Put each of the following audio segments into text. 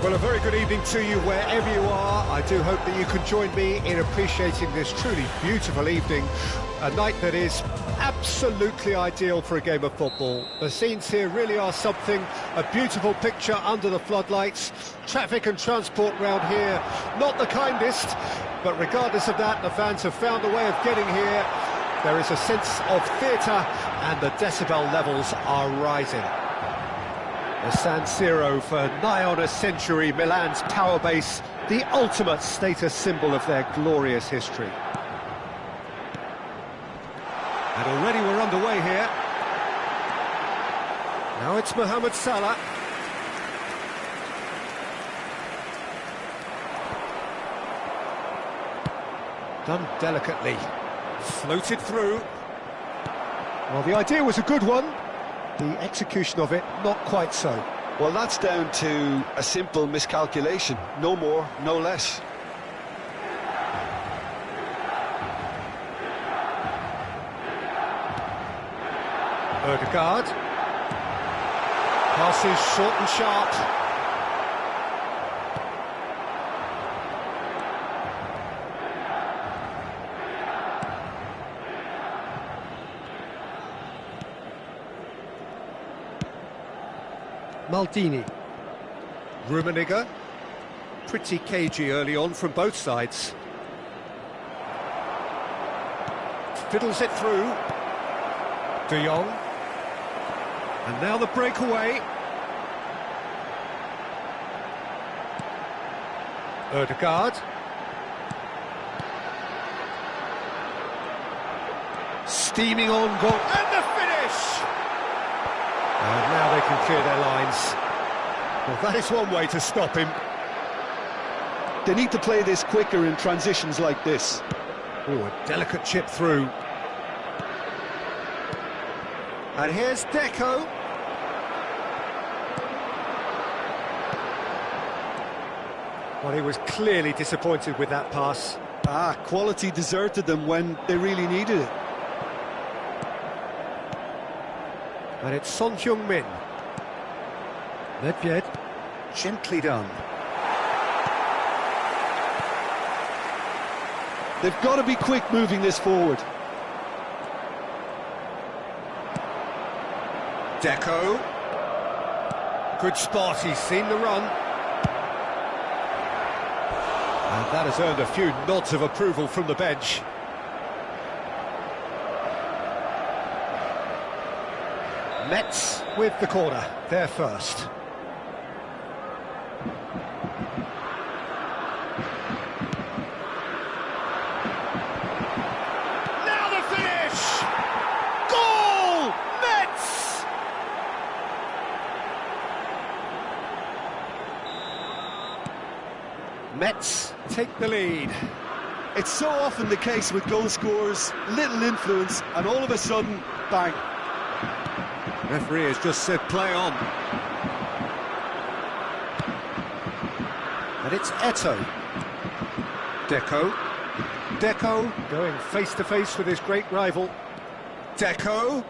Well, a very good evening to you wherever you are. I do hope that you can join me in appreciating this truly beautiful evening, a night that is absolutely ideal for a game of football. The scenes here really are something, a beautiful picture under the floodlights. Traffic and transport round here, not the kindest, but regardless of that, the fans have found a way of getting here. There is a sense of theatre and the decibel levels are rising. The San Siro, for nigh on a century, Milan's power base, the ultimate status symbol of their glorious history. And already we're underway here. Now it's Mohamed Salah. Done delicately. Floated through. Well, the idea was a good one. The execution of it, not quite so. Well, that's down to a simple miscalculation. No more, no less. Ødegaard. Passes short and sharp. Maldini. Rummenigge. Pretty cagey early on from both sides. Fiddles it through. De Jong. And now the breakaway. Ødegaard. Steaming on goal. And the finish! And now they can clear their lines. Well, that is one way to stop him. They need to play this quicker in transitions like this. Oh, a delicate chip through. And here's Deco. Well, he was clearly disappointed with that pass. Quality deserted them when they really needed it. And it's Son Heung-min. Nedved, gently done. They've got to be quick moving this forward. Deco. Good spot, he's seen the run. And that has earned a few nods of approval from the bench. Metz with the corner, there first. Now the finish! Goal! Metz! Metz take the lead. It's so often the case with goal scorers, little influence, and all of a sudden, bang. Referee has just said play on. And it's Eto'o. Deco. Deco going face to face with his great rival. Deco.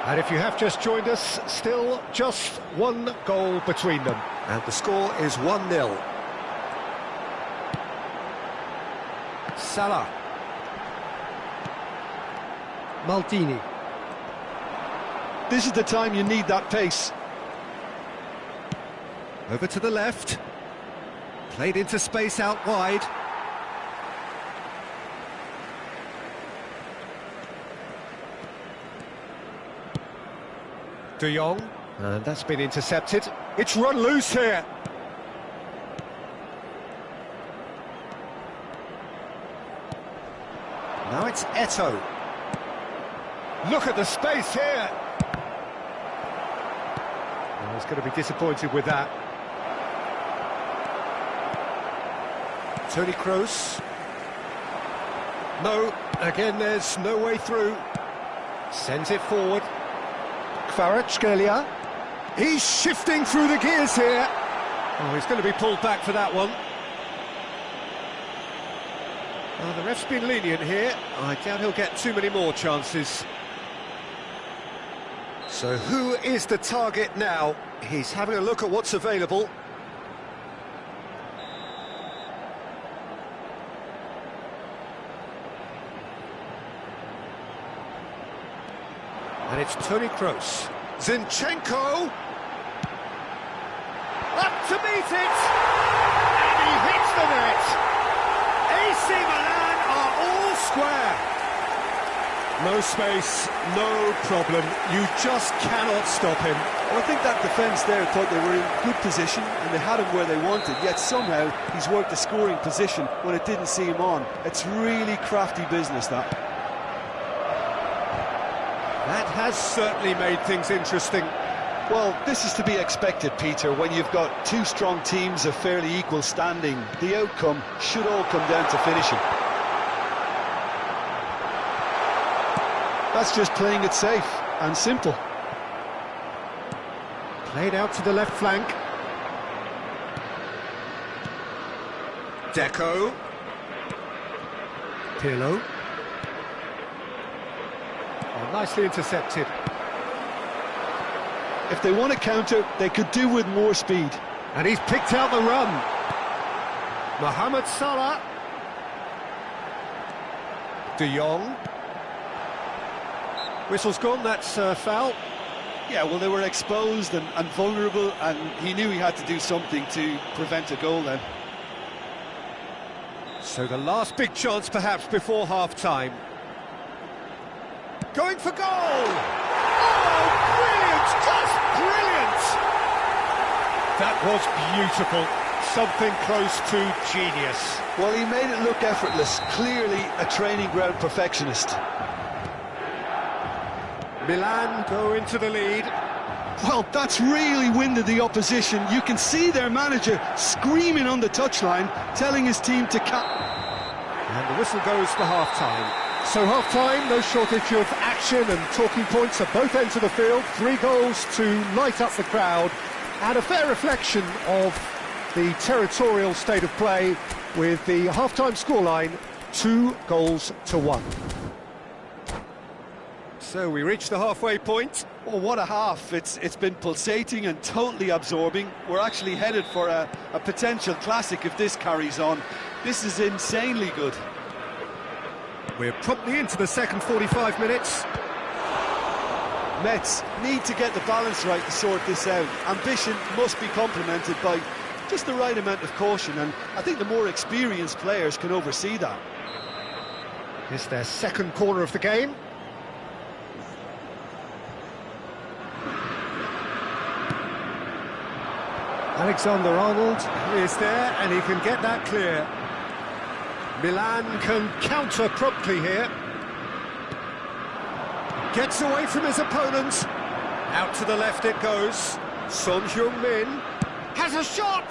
And if you have just joined us, still just one goal between them. And the score is 1-0. Salah. Maldini. This is the time you need that pace. Over to the left. Played into space out wide. De Jong. And that's been intercepted. It's run loose here. Now it's Eto'o. Look at the space here. Oh, he's going to be disappointed with that. Toni Kroos. No, again there's no way through. Sends it forward. Kvaratskhelia. He's shifting through the gears here. Oh, he's going to be pulled back for that one. Oh, the ref's been lenient here. I doubt he'll get too many more chances. So who is the target now? He's having a look at what's available. And it's Toni Kroos. Zinchenko! Up to meet it! And he hits the net! AC Milan are all square. No space, no problem. You just cannot stop him. Well, I think that defence there thought they were in good position and they had him where they wanted, yet somehow he's worked a scoring position when it didn't see him on. It's really crafty business, that. That has certainly made things interesting. Well, this is to be expected, Peter, when you've got two strong teams of fairly equal standing. The outcome should all come down to finishing. That's just playing it safe and simple. Played out to the left flank. Deco. Pirlo. Oh, nicely intercepted. If they want to counter, they could do with more speed. And he's picked out the run. Mohamed Salah. De Jong. Whistle's gone, that's foul. Yeah, well, they were exposed and vulnerable, and he knew he had to do something to prevent a goal then. So the last big chance, perhaps, before half-time. Going for goal! Oh, brilliant! Just brilliant! That was beautiful. Something close to genius. Well, he made it look effortless. Clearly a training ground perfectionist. Milan go into the lead. Well, that's really winded the opposition. You can see their manager screaming on the touchline, telling his team to cut. And the whistle goes for half-time. So half-time, no shortage of action and talking points at both ends of the field. 3 goals to light up the crowd, and a fair reflection of the territorial state of play with the half-time scoreline 2-1. So we reach the halfway point. Oh, what a half. It's been pulsating and totally absorbing. We're actually headed for a potential classic if this carries on. This is insanely good. We're promptly into the second 45 minutes. Mets need to get the balance right to sort this out. Ambition must be complemented by just the right amount of caution, and I think the more experienced players can oversee that. It's their second corner of the game. Alexander-Arnold is there, and he can get that clear. Milan can counter promptly here. Gets away from his opponent. Out to the left it goes. Son Heung-min has a shot!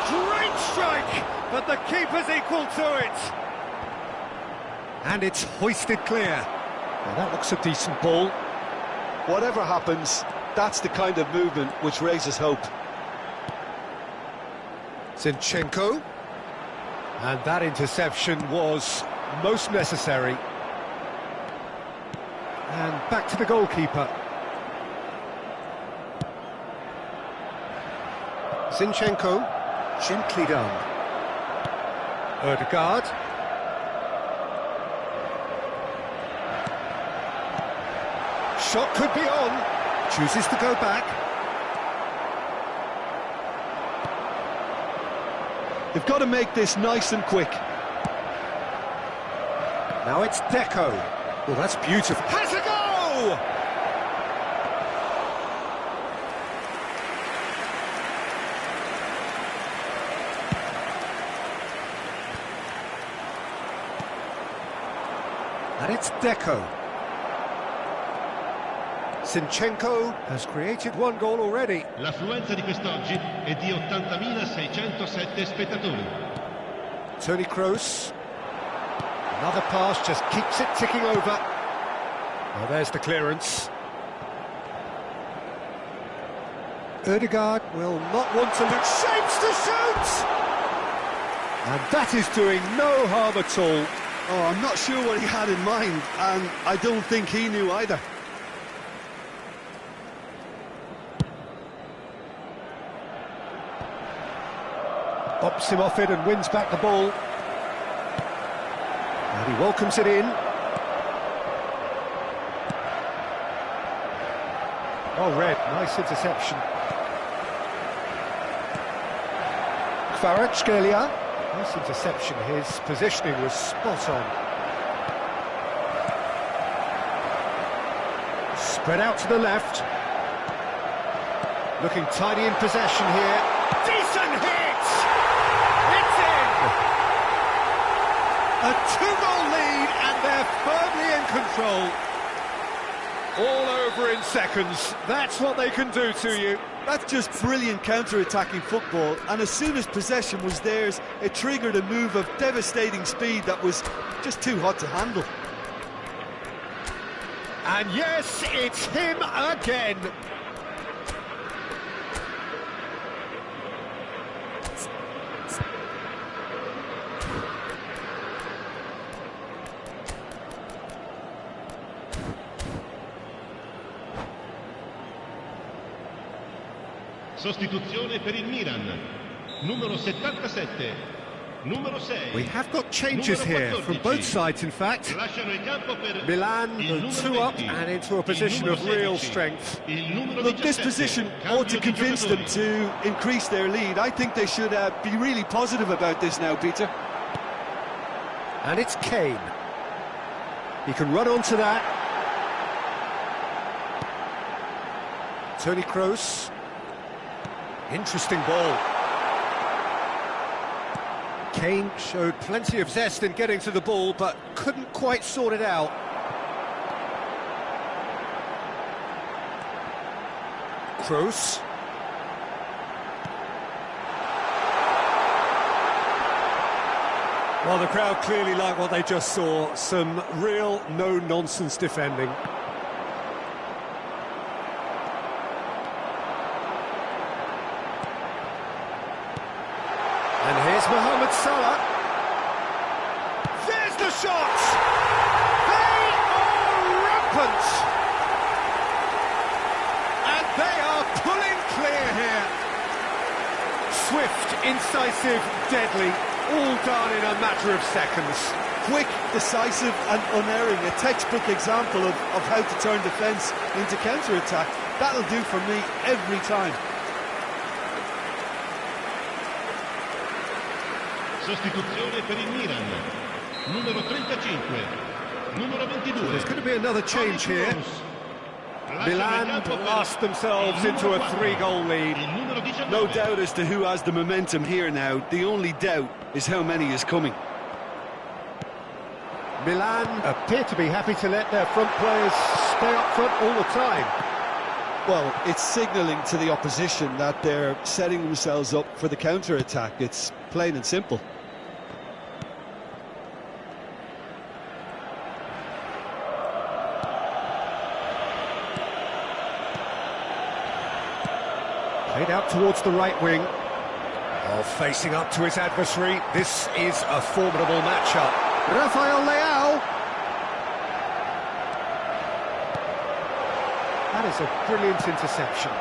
Great strike, but the keeper's equal to it. And it's hoisted clear. Well, that looks a decent ball. Whatever happens, that's the kind of movement which raises hope. Zinchenko, and that interception was most necessary. And back to the goalkeeper. Zinchenko, gently done. Ødegaard. Shot could be on, chooses to go back. They've got to make this nice and quick. Now it's Deco. Well, that's beautiful. Has a goal! And it's Deco. Zinchenko has created 1 goal already. L'affluenza di quest'oggi è di 80.607 spettatori. Toni Kroos. Another pass, just keeps it ticking over. Well, there's the clearance. Ødegaard will not want to look. Shapes to shoot! And that is doing no harm at all. Oh, I'm not sure what he had in mind, and I don't think he knew either. Bops him off it and wins back the ball. And he welcomes it in. Oh, Red, nice interception. Kvaratskhelia, nice interception. His positioning was spot on. Spread out to the left. Looking tidy in possession here. Decent hit! It's in! A 2-goal lead and they're firmly in control. All over in seconds. That's what they can do to you. That's just brilliant counter-attacking football, and as soon as possession was theirs, it triggered a move of devastating speed that was just too hot to handle. And yes, it's him again. Sostituzione per il Milan. Numero 77. Numero 6. We have got changes here from both sides, in fact. Milan go 2 up and into a position of real strength. Look, this position ought to convince them to increase their lead. I think they should be really positive about this now, Peter. And it's Kane. He can run onto that. Toni Kroos. Interesting ball. Kane showed plenty of zest in getting to the ball, but couldn't quite sort it out. Kroos. Well, the crowd clearly like what they just saw. Some real no-nonsense defending. And here's Mohamed Salah. There's the shot! They are rampant! And they are pulling clear here. Swift, incisive, deadly, all done in a matter of seconds. Quick, decisive and unerring, a textbook example of how to turn defence into counter-attack. That'll do for me every time. Sostituzione per il Milan. Numero 35. Numero 22. There's going to be another change here. Milan blast themselves into a 3-goal lead. No doubt as to who has the momentum here now. The only doubt is how many is coming. Milan appear to be happy to let their front players stay up front all the time. Well, it's signalling to the opposition that they're setting themselves up for the counter-attack. It's plain and simple. Played out towards the right wing. Oh, facing up to his adversary. This is a formidable matchup. Rafael Leao. That is a brilliant interception.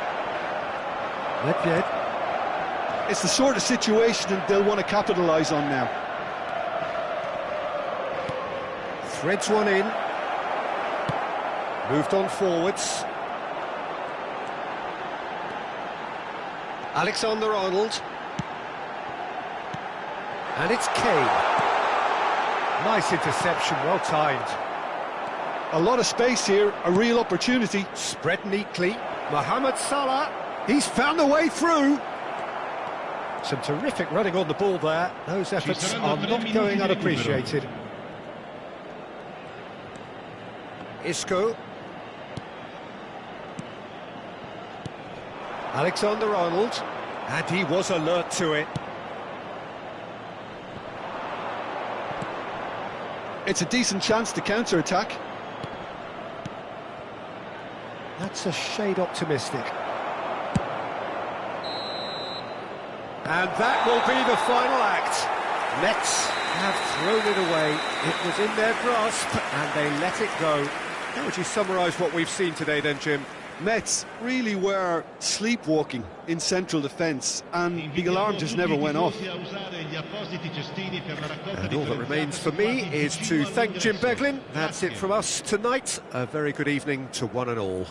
Nedved. It's the sort of situation they'll want to capitalise on now. Threads one in. Moved on forwards. Alexander-Arnold. And it's Kane. Nice interception, well timed. A lot of space here, a real opportunity. Spread neatly. Mohamed Salah. He's found a way through. Some terrific running on the ball there. Those efforts are not going unappreciated. Isco. Alexander-Arnold. And he was alert to it. It's a decent chance to counter-attack. That's a shade optimistic. And that will be the final act. Nets have thrown it away. It was in their grasp and they let it go. How would you summarise what we've seen today then, Jim? Mets really were sleepwalking in central defence, and the alarm just never went off. And all that remains for me is to thank Jim Beglin. That's it from us tonight. A very good evening to one and all.